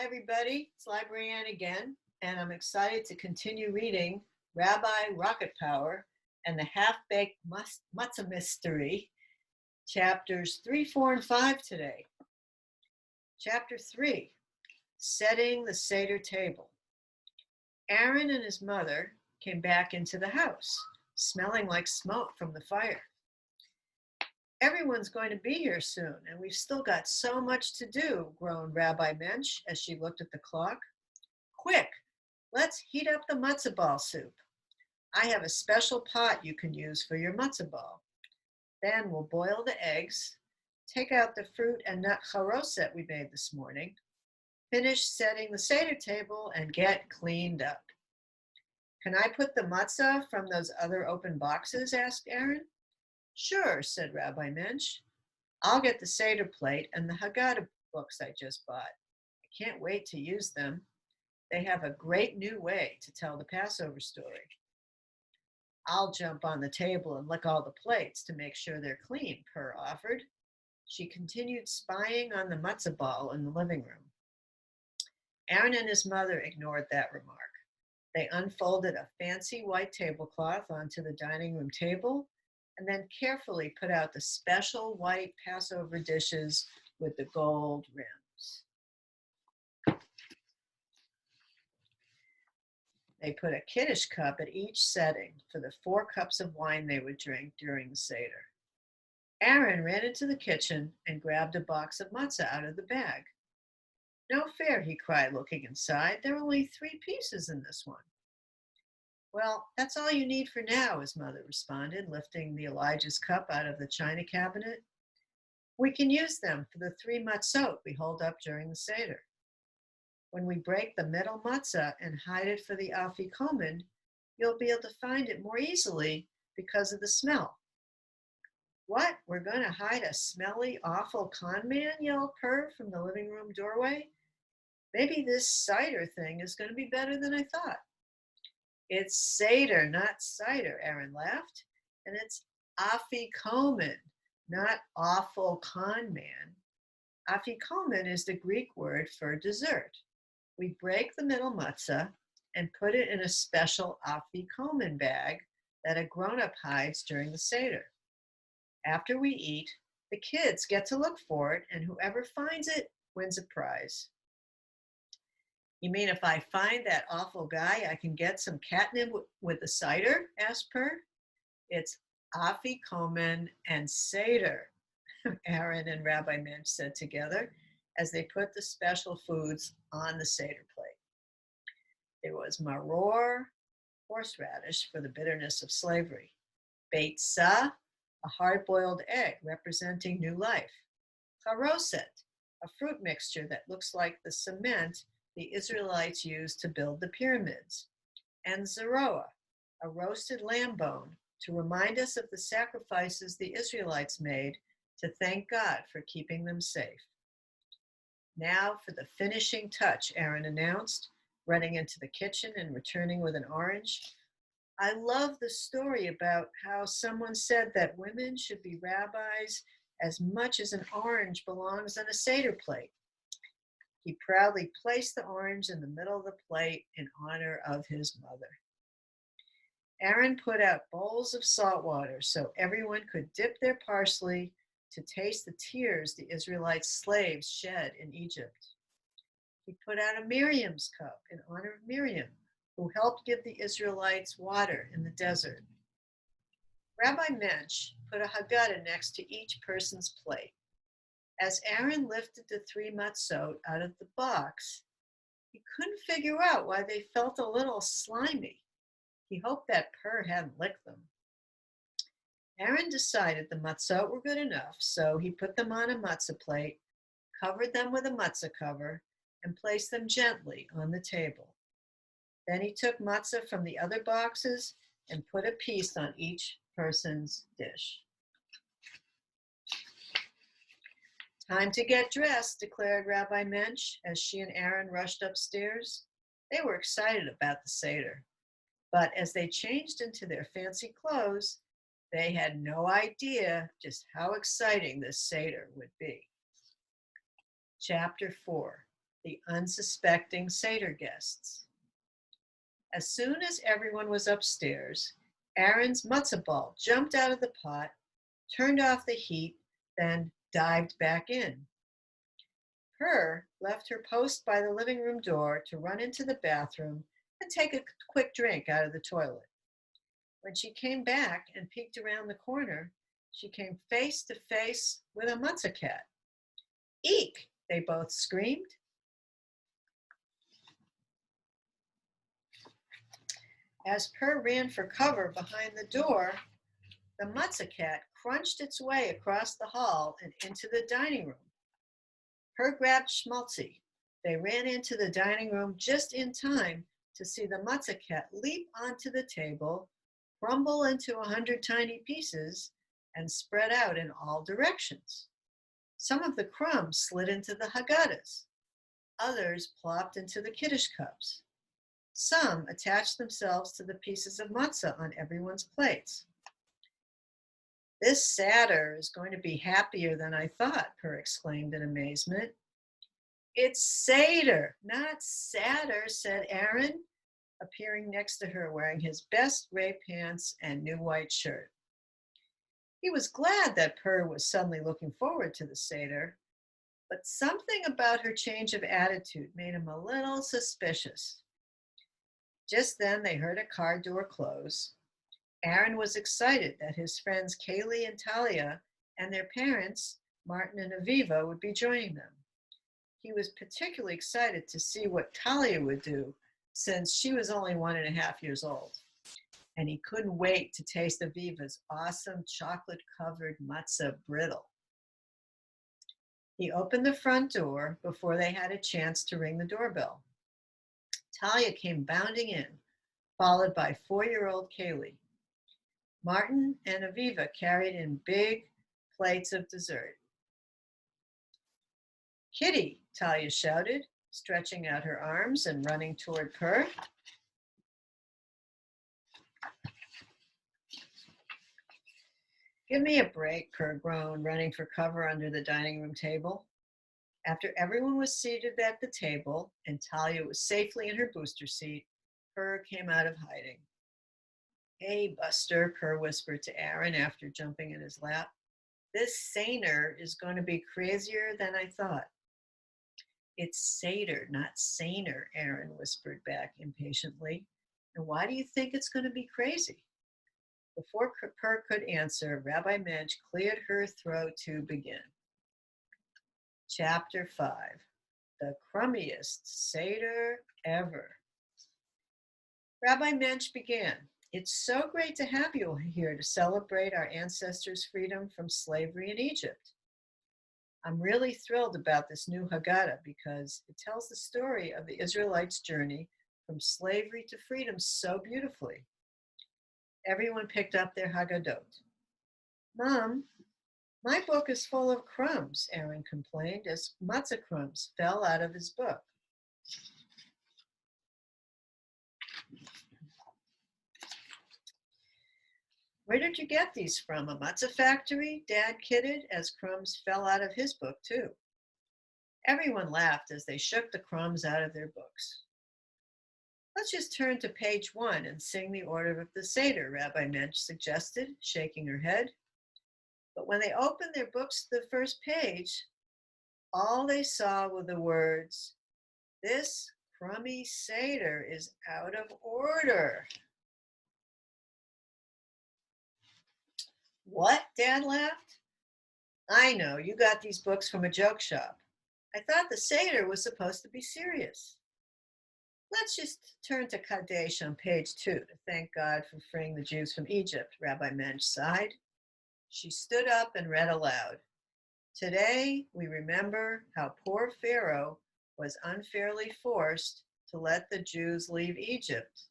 Hi, everybody. It's LibraryAnn again, and I'm excited to continue reading Rabbi Rocketpower and the Half-Baked Matzah Mystery, chapters 3, 4, and 5 today. Chapter 3, Setting the Seder Table. Aaron and his mother came back into the house, smelling like smoke from the fire. Everyone's going to be here soon, and we've still got so much to do, groaned Rabbi Mensch as she looked at the clock. Quick, let's heat up the matzah ball soup. I have a special pot you can use for your matzah ball. Then we'll boil the eggs, take out the fruit and nut charoset we made this morning, finish setting the Seder table, and get cleaned up. Can I put the matzah from those other open boxes? Asked Aaron. Sure, said Rabbi Mensch. I'll get the Seder plate and the Haggadah books I just bought. I can't wait to use them. They have a great new way to tell the Passover story. I'll jump on the table and lick all the plates to make sure they're clean, Per offered. She continued spying on the matzah ball in the living room. Aaron and his mother ignored that remark. They unfolded a fancy white tablecloth onto the dining room table and then carefully put out the special white Passover dishes with the gold rims. They put a Kiddush cup at each setting for the 4 cups of wine they would drink during the Seder. Aaron ran into the kitchen and grabbed a box of matzah out of the bag. No fair, he cried, looking inside. There are only 3 pieces in this one. Well, that's all you need for now, his mother responded, lifting the Elijah's cup out of the china cabinet. We can use them for the 3 matzot we hold up during the Seder. When we break the middle matzah and hide it for the afikomen, you'll be able to find it more easily because of the smell. What? We're going to hide a smelly, awful con man? Yelled Per from the living room doorway. Maybe this cider thing is going to be better than I thought. It's Seder, not cider, Aaron laughed. And it's afikomen, not awful con man. Afikomen is the Greek word for dessert. We break the middle matzah and put it in a special afikomen bag that a grown-up hides during the Seder. After we eat, the kids get to look for it, and whoever finds it wins a prize. You mean if I find that awful guy, I can get some catnip with the cider? Asked Per. It's afikomen and Seder, Aaron and Rabbi Mensch said together as they put the special foods on the Seder plate. There was maror, horseradish for the bitterness of slavery, beitzah, a hard-boiled egg representing new life, charoset, a fruit mixture that looks like the cement the Israelites used to build the pyramids, and zeroah, a roasted lamb bone to remind us of the sacrifices the Israelites made to thank God for keeping them safe. Now for the finishing touch, Aaron announced, running into the kitchen and returning with an orange. I love the story about how someone said that women should be rabbis as much as an orange belongs on a Seder plate. He proudly placed the orange in the middle of the plate in honor of his mother. Aaron put out bowls of salt water so everyone could dip their parsley to taste the tears the Israelite slaves shed in Egypt. He put out a Miriam's cup in honor of Miriam, who helped give the Israelites water in the desert. Rabbi Mensch put a Haggadah next to each person's plate. As Aaron lifted the 3 matzot out of the box, he couldn't figure out why they felt a little slimy. He hoped that Per hadn't licked them. Aaron decided the matzot were good enough, so he put them on a matzah plate, covered them with a matzah cover, and placed them gently on the table. Then he took matzah from the other boxes and put a piece on each person's dish. Time to get dressed, declared Rabbi Mensch as she and Aaron rushed upstairs. They were excited about the Seder, but as they changed into their fancy clothes, they had no idea just how exciting this Seder would be. Chapter 4, the unsuspecting Seder guests. As soon as everyone was upstairs, Aaron's matzah ball jumped out of the pot, turned off the heat, then dived back in. Per left her post by the living room door to run into the bathroom and take a quick drink out of the toilet. When she came back and peeked around the corner, she came face to face with a matzah cat. Eek! They both screamed. As Per ran for cover behind the door, the matzah cat crunched its way across the hall and into the dining room. Per grabbed Schmaltzy. They ran into the dining room just in time to see the matzah cat leap onto the table, crumble into 100 tiny pieces, and spread out in all directions. Some of the crumbs slid into the haggadahs. Others plopped into the kiddush cups. Some attached themselves to the pieces of matzah on everyone's plates. This Seder is going to be happier than I thought, Per exclaimed in amazement. It's Seder, not sadder, said Aaron, appearing next to her wearing his best gray pants and new white shirt. He was glad that Per was suddenly looking forward to the Seder, but something about her change of attitude made him a little suspicious. Just then they heard a car door close. Aaron was excited that his friends Kaylee and Talia and their parents, Martin and Aviva, would be joining them. He was particularly excited to see what Talia would do, since she was only 1.5 years old. And he couldn't wait to taste Aviva's awesome chocolate-covered matzah brittle. He opened the front door before they had a chance to ring the doorbell. Talia came bounding in, followed by 4-year-old Kaylee. Martin and Aviva carried in big plates of dessert. Kitty, Talia shouted, stretching out her arms and running toward Per. Give me a break, Per groaned, running for cover under the dining room table. After everyone was seated at the table and Talia was safely in her booster seat, Per came out of hiding. Hey, Buster, Per whispered to Aaron after jumping in his lap. This Seder is going to be crazier than I thought. It's Seder, not Saner, Aaron whispered back impatiently. And why do you think it's going to be crazy? Before Per could answer, Rabbi Mensch cleared her throat to begin. Chapter 5, the crummiest Seder ever. Rabbi Mensch began. It's so great to have you here to celebrate our ancestors' freedom from slavery in Egypt. I'm really thrilled about this new Haggadah because it tells the story of the Israelites' journey from slavery to freedom so beautifully. Everyone picked up their Haggadot. Mom, my book is full of crumbs, Aaron complained as matzah crumbs fell out of his book. Where did you get these from? A matzah factory? Dad kidded as crumbs fell out of his book too. Everyone laughed as they shook the crumbs out of their books. Let's just turn to page 1 and sing the order of the Seder, Rabbi Mensch suggested, shaking her head. But when they opened their books to the first page, all they saw were the words, "This crummy Seder is out of order." What? Dad laughed. I know, you got these books from a joke shop. I thought the Seder was supposed to be serious. Let's just turn to Kadesh on page 2 to thank God for freeing the Jews from Egypt, Rabbi Mensch sighed. She stood up and read aloud. Today we remember how poor Pharaoh was unfairly forced to let the Jews leave Egypt.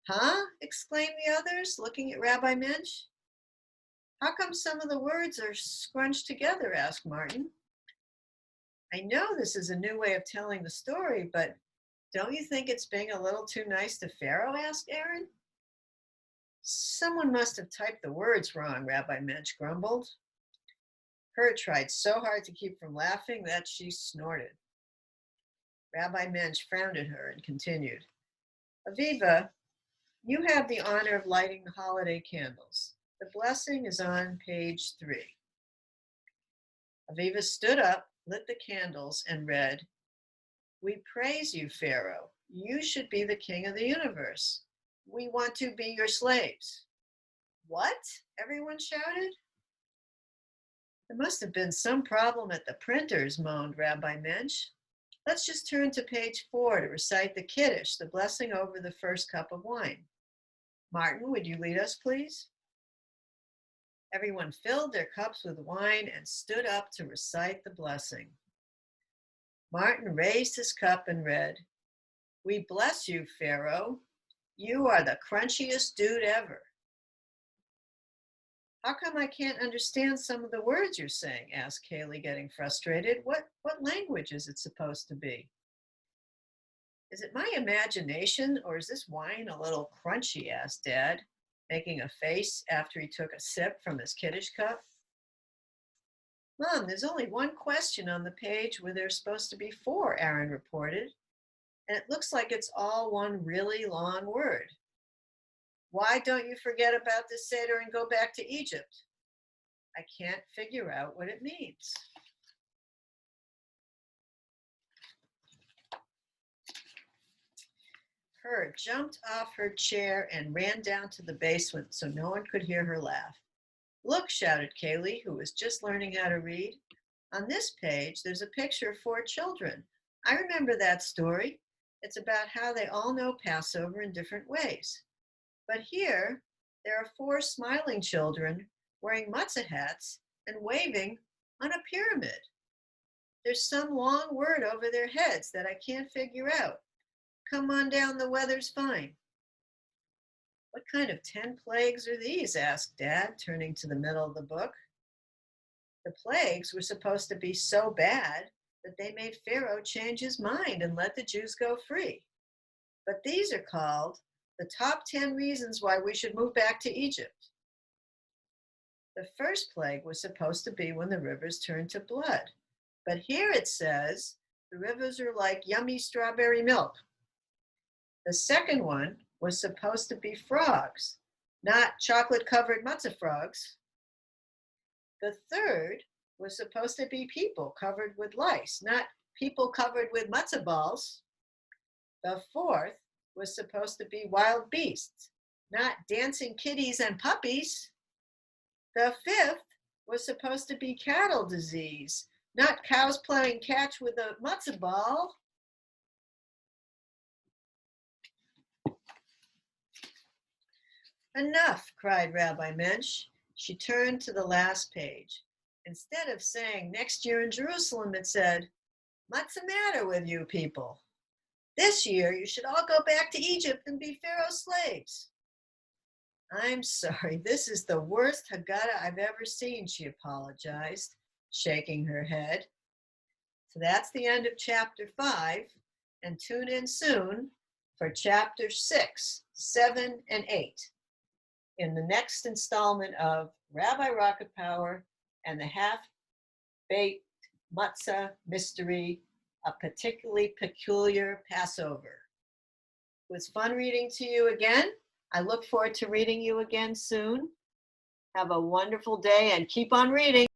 Huh? Exclaimed the others, looking at Rabbi Mensch. How come some of the words are scrunched together? Asked Martin. I know this is a new way of telling the story, but don't you think it's being a little too nice to Pharaoh? Asked Aaron. Someone must have typed the words wrong, Rabbi Mensch grumbled. Per tried so hard to keep from laughing that she snorted. Rabbi Mensch frowned at her and continued, Aviva, you have the honor of lighting the holiday candles. The blessing is on page 3. Aviva stood up, lit the candles, and read, We praise you, Pharaoh. You should be the king of the universe. We want to be your slaves. What? Everyone shouted. There must have been some problem at the printers, moaned Rabbi Mensch. Let's just turn to page 4 to recite the Kiddush, the blessing over the first cup of wine. Martin, would you lead us, please? Everyone filled their cups with wine and stood up to recite the blessing. Martin raised his cup and read, We bless you, Pharaoh. You are the crunchiest dude ever. How come I can't understand some of the words you're saying? Asked Kaylee, getting frustrated. What language is it supposed to be? Is it my imagination, or is this wine a little crunchy? Asked Dad, making a face after he took a sip from his Kiddush cup. Mom, there's only one question on the page where there's supposed to be 4, Aaron reported, and it looks like it's all one really long word. Why don't you forget about this Seder and go back to Egypt? I can't figure out what it means. Her jumped off her chair and ran down to the basement so no one could hear her laugh. Look, shouted Kaylee, who was just learning how to read. On this page, there's a picture of 4 children. I remember that story. It's about how they all know Passover in different ways. But here, there are 4 smiling children wearing matzah hats and waving on a pyramid. There's some long word over their heads that I can't figure out. Come on down, the weather's fine. What kind of 10 plagues are these? Asked Dad, turning to the middle of the book. The plagues were supposed to be so bad that they made Pharaoh change his mind and let the Jews go free. But these are called the top 10 reasons why we should move back to Egypt. The first plague was supposed to be when the rivers turned to blood. But here it says the rivers are like yummy strawberry milk. The second one was supposed to be frogs, not chocolate-covered matzah frogs. The third was supposed to be people covered with lice, not people covered with matzah balls. The fourth was supposed to be wild beasts, not dancing kitties and puppies. The fifth was supposed to be cattle disease, not cows playing catch with a matzah ball. Enough, cried Rabbi Mensch. She turned to the last page. Instead of saying next year in Jerusalem, it said, What's the matter with you people? This year, you should all go back to Egypt and be Pharaoh's slaves. I'm sorry, this is the worst Haggadah I've ever seen, she apologized, shaking her head. So that's the end of chapter 5, and tune in soon for chapter 6, 7, and 8 in the next installment of Rabbi Rocketpower and the Half-Baked Matzah Mystery, a Particularly Peculiar Passover. It was fun reading to you again. I look forward to reading you again soon. Have a wonderful day and keep on reading.